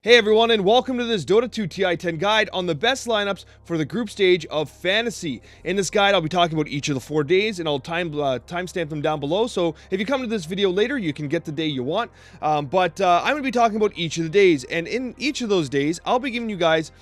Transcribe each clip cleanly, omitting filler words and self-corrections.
Hey everyone, and welcome to this Dota 2 TI10 guide on the best lineups for the group stage of Fantasy. In this guide, I'll be talking about each of the 4 days, and I'll timestamp them down below, so if you come to this video later, you can get the day you want. I'm going to be talking about each of the days, and in each of those days, I'll be giving you guys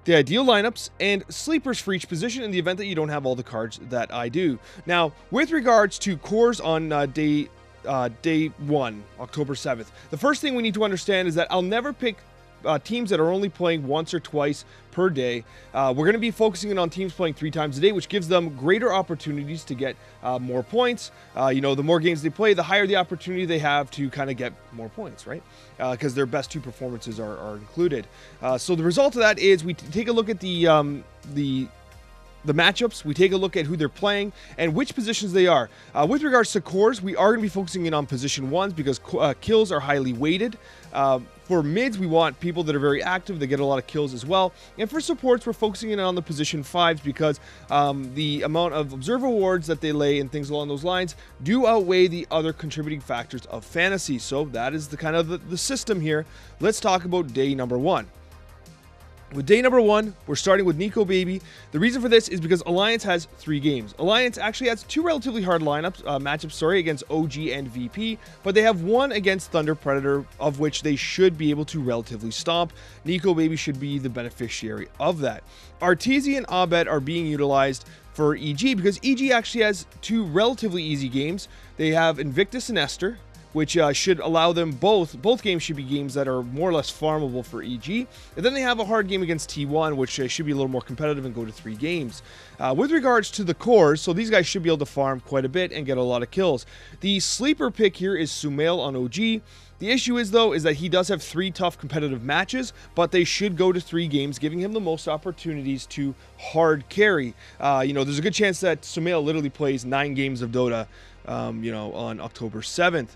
the ideal lineups and sleepers for each position in the event that you don't have all the cards that I do. Now, with regards to cores on day 1, October 7th, the first thing we need to understand is that I'll never pick teams that are only playing once or twice per day. We're going to be focusing on teams playing 3 times a day, which gives them greater opportunities to get more points. The more games they play, the higher the opportunity they have to kind of get more points, right? Because their best 2 performances are included. So the result of that is we take a look at the matchups, we take a look at who they're playing and which positions they are. With regards to cores, we are going to be focusing in on position 1s because kills are highly weighted. For mids, we want people that are very active, that get a lot of kills as well. And for supports, we're focusing in on the position 5s because the amount of observer awards that they lay and things along those lines do outweigh the other contributing factors of fantasy. So that is the kind of the system here. Let's talk about day number 1. With day number 1, we're starting with Nico Baby. The reason for this is because Alliance has 3 games. Alliance actually has 2 relatively hard matchups, against OG and VP, but they have 1 against Thunder Predator, of which they should be able to relatively stomp. Nico Baby should be the beneficiary of that. Arteezy and Abed are being utilized for EG because EG actually has 2 relatively easy games. They have Invictus and Esther, which should allow them both games should be games that are more or less farmable for EG. And then they have a hard game against T1, which should be a little more competitive and go to 3 games. With regards to the cores, so these guys should be able to farm quite a bit and get a lot of kills. The sleeper pick here is Sumail on OG. The issue is, though, is that he does have 3 tough competitive matches, but they should go to 3 games, giving him the most opportunities to hard carry. There's a good chance that Sumail literally plays 9 games of Dota, on October 7th.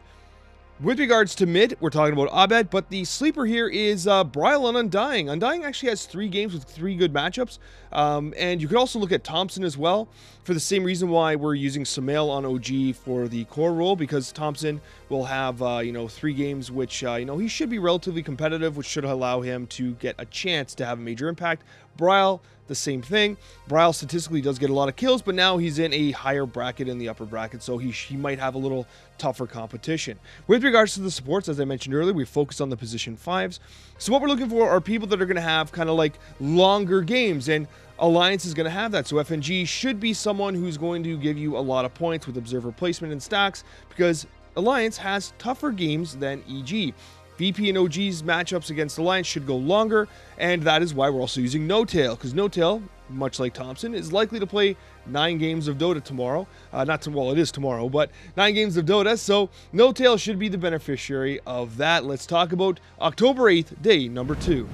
With regards to mid, we're talking about Abed, but the sleeper here is Bryle on Undying. Undying actually has 3 games with 3 good matchups, and you could also look at Thompson as well, for the same reason why we're using Sumail on OG for the core role, because Thompson will have, 3 games, which, he should be relatively competitive, which should allow him to get a chance to have a major impact. Bryle, the same thing. Bryle statistically does get a lot of kills, but now he's in a higher bracket in the upper bracket, so he might have a little tougher competition. With regards to the supports, as I mentioned earlier, we focus on the position 5s. So what we're looking for are people that are going to have kind of like longer games, and Alliance is going to have that. So FNG should be someone who's going to give you a lot of points with observer placement and stacks, because Alliance has tougher games than EG. VP and OG's matchups against Alliance should go longer, and that is why we're also using No-Tail, because No-Tail, much like Thompson, is likely to play 9 games of Dota tomorrow. It is tomorrow, but 9 games of Dota, so No-Tail should be the beneficiary of that. Let's talk about October 8th, day number 2.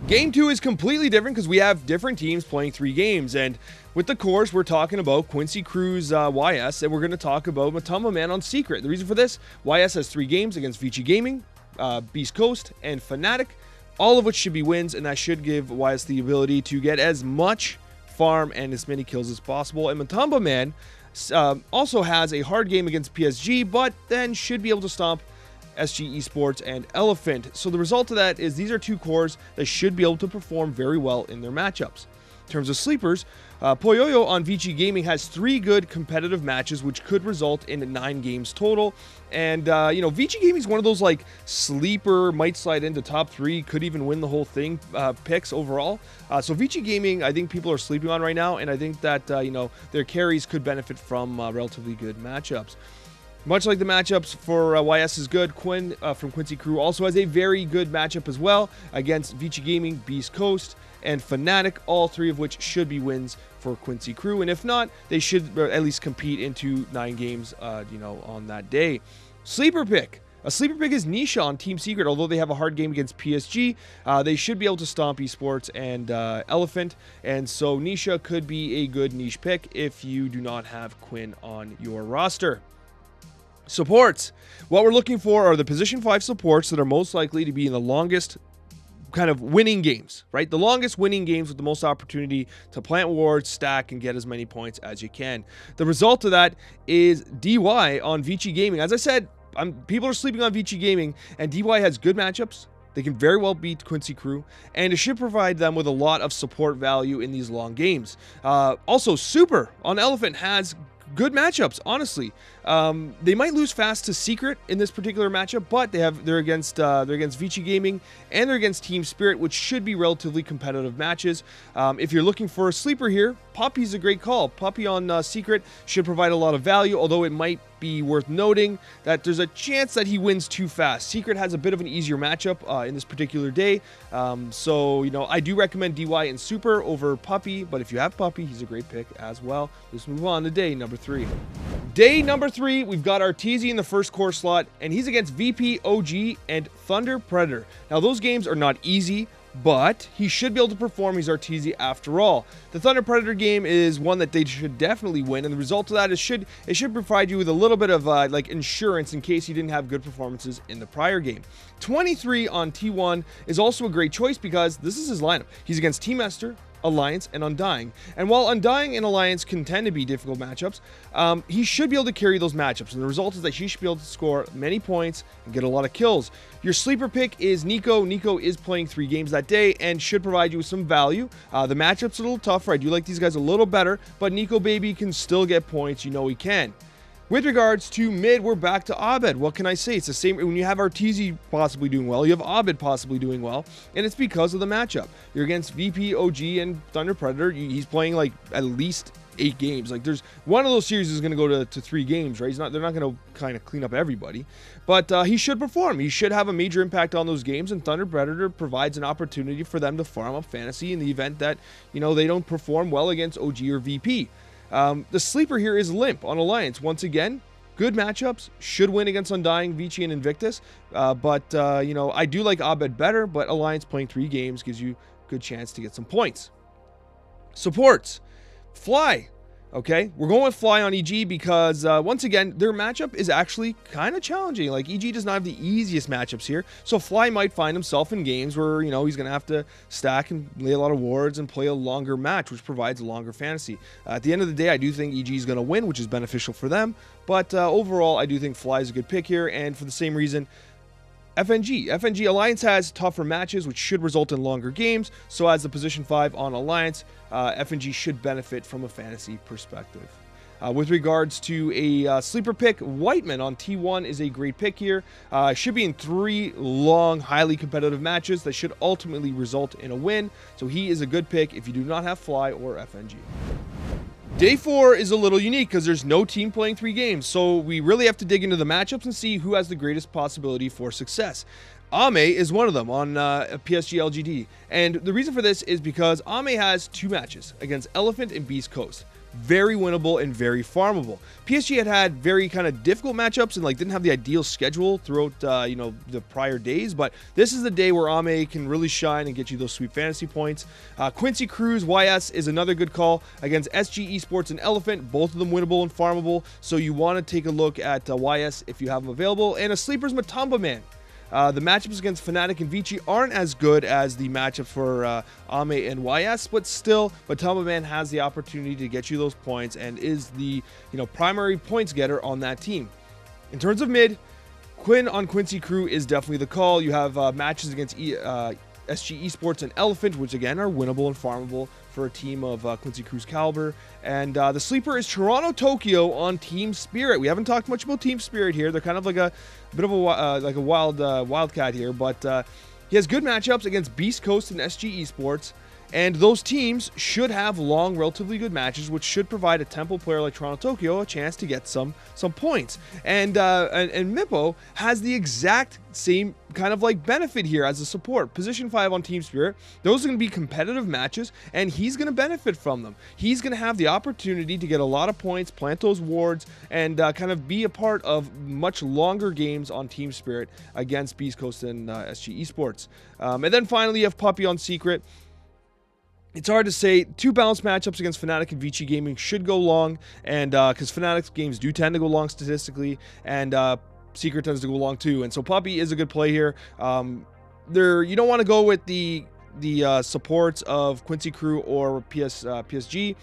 Game 2 is completely different because we have different teams playing 3 games, and with the cores, we're talking about Quincy Cruz YS, and we're going to talk about Matumba Man on Secret. The reason for this, YS has 3 games against Vici Gaming, Beast Coast, and Fnatic, all of which should be wins, and that should give YS the ability to get as much farm and as many kills as possible. And Matumba Man also has a hard game against PSG, but then should be able to stomp SG Esports and Elephant. So the result of that is these are 2 cores that should be able to perform very well in their matchups. In terms of sleepers, Poyoyo on Vici Gaming has 3 good competitive matches, which could result in 9 games total. And, Vici Gaming is one of those, like, sleeper, might slide into top 3, could even win the whole thing picks overall. So Vici Gaming, I think people are sleeping on right now, and I think that, their carries could benefit from relatively good matchups. Much like the matchups for YS is good, Quinn from Quincy Crew also has a very good matchup as well against Vici Gaming, Beast Coast, and Fnatic, all 3 of which should be wins for Quincy Crew. And if not, they should at least compete into 9 games, on that day. Sleeper pick. A sleeper pick is Nisha on Team Secret. Although they have a hard game against PSG, they should be able to stomp Esports and Elephant. And so Nisha could be a good niche pick if you do not have Quinn on your roster. Supports. What we're looking for are the position 5 supports that are most likely to be in the longest kind of winning games, right? The longest winning games with the most opportunity to plant wards, stack, and get as many points as you can. The result of that is DY on Vici Gaming. As I said, people are sleeping on Vici Gaming, and DY has good matchups. They can very well beat Quincy Crew, and it should provide them with a lot of support value in these long games. Also, Super on Elephant has good matchups, honestly. They might lose fast to Secret in this particular matchup, but they're against Vici Gaming and they're against Team Spirit, which should be relatively competitive matches. If you're looking for a sleeper here, Puppy's a great call. Puppy on Secret should provide a lot of value, although it might be worth noting that there's a chance that he wins too fast. Secret has a bit of an easier matchup in this particular day, so I do recommend DY and Super over Puppy, but if you have Puppy, he's a great pick as well. Let's move on to day number 3. Day number 3, we've got Arteezy in the first core slot, and he's against VP, OG, and Thunder Predator. Now, those games are not easy, but he should be able to perform. He's Arteezy after all. The Thunder Predator game is one that they should definitely win, and the result of that is it should provide you with a little bit of like insurance in case you didn't have good performances in the prior game. 23 on T1 is also a great choice because this is his lineup. He's against Team Esther, Alliance, and Undying. And while Undying and Alliance can tend to be difficult matchups, he should be able to carry those matchups. And the result is that he should be able to score many points and get a lot of kills. Your sleeper pick is Nico. Nico is playing 3 games that day and should provide you with some value. The matchup's a little tougher. I do like these guys a little better, but Nico baby can still get points. You know he can. With regards to mid, we're back to Abed. What can I say? It's the same. When you have Arteezy possibly doing well, you have Abed possibly doing well, and it's because of the matchup. You're against VP, OG, and Thunder Predator. He's playing like at least 8 games. Like there's one of those series is going to go to 3 games, right? They're not going to kind of clean up everybody, but he should perform. He should have a major impact on those games, and Thunder Predator provides an opportunity for them to farm up fantasy in the event that they don't perform well against OG or VP. The sleeper here is Limp on Alliance. Once again, good matchups, should win against Undying, Vici, and Invictus. But I do like Abed better, but Alliance playing 3 games gives you a good chance to get some points. Supports. Fly. Okay, we're going with Fly on EG because, once again, their matchup is actually kind of challenging. Like, EG does not have the easiest matchups here, so Fly might find himself in games where, he's going to have to stack and lay a lot of wards and play a longer match, which provides a longer fantasy. At the end of the day, I do think EG is going to win, which is beneficial for them, but overall, I do think Fly is a good pick here, and for the same reason, FNG Alliance has tougher matches, which should result in longer games. So as the position 5 on Alliance, FNG should benefit from a fantasy perspective. With regards to a sleeper pick, Whiteman on T1 is a great pick here. Should be in 3 long, highly competitive matches that should ultimately result in a win. So he is a good pick if you do not have Fly or FNG. Day 4 is a little unique because there's no team playing 3 games, so we really have to dig into the matchups and see who has the greatest possibility for success. Ame is one of them on PSG LGD, and the reason for this is because Ame has 2 matches against Elephant and Beast Coast. Very winnable and very farmable. PSG had very kind of difficult matchups and didn't have the ideal schedule throughout the prior days, but this is the day where Ame can really shine and get you those sweet fantasy points. Quincy Cruz YS is another good call against SG Esports and Elephant, both of them winnable and farmable, so you want to take a look at YS if you have them available. And a sleeper's Matamba Man. The matchups against Fnatic and Vici aren't as good as the matchup for Ame and YS, but still, Matamba Man has the opportunity to get you those points and is the primary points getter on that team. In terms of mid, Quinn on Quincy Crew is definitely the call. You have matches against SG Esports and Elephant, which again are winnable and farmable for a team of Quincy Crew's caliber. And the sleeper is Toronto Tokyo on Team Spirit. We haven't talked much about Team Spirit here. They're kind of like a bit of a wildcat here, but he has good matchups against Beast Coast and SG Esports. And those teams should have long, relatively good matches, which should provide a tempo player like Toronto Tokyo a chance to get some points. And Mippo has the exact same kind of benefit here as a support. Position 5 on Team Spirit. Those are going to be competitive matches, and he's going to benefit from them. He's going to have the opportunity to get a lot of points, plant those wards, and kind of be a part of much longer games on Team Spirit against Beast Coast and SG Esports. And then finally, you have Puppy on Secret. It's hard to say. 2 balanced matchups against Fnatic and Vici Gaming should go long, and because Fnatic's games do tend to go long statistically, and Secret tends to go long too. And so Puppy is a good play here. You don't want to go with the supports of Quincy Crew or PSG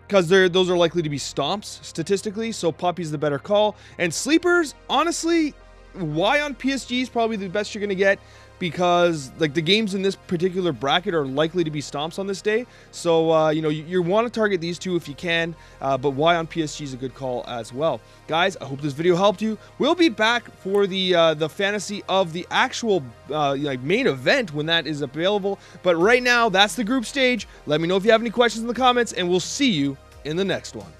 because those are likely to be stomps statistically. So Puppy's the better call. And sleepers, honestly, Y on PSG is probably the best you're going to get. because like the games in this particular bracket are likely to be stomps on this day. So you know, you want to target these two if you can, but Y on PSG is a good call as well. Guys, I hope this video helped you. We'll be back for the fantasy of the actual like main event when that is available. But right now, that's the group stage. Let me know if you have any questions in the comments, and we'll see you in the next one.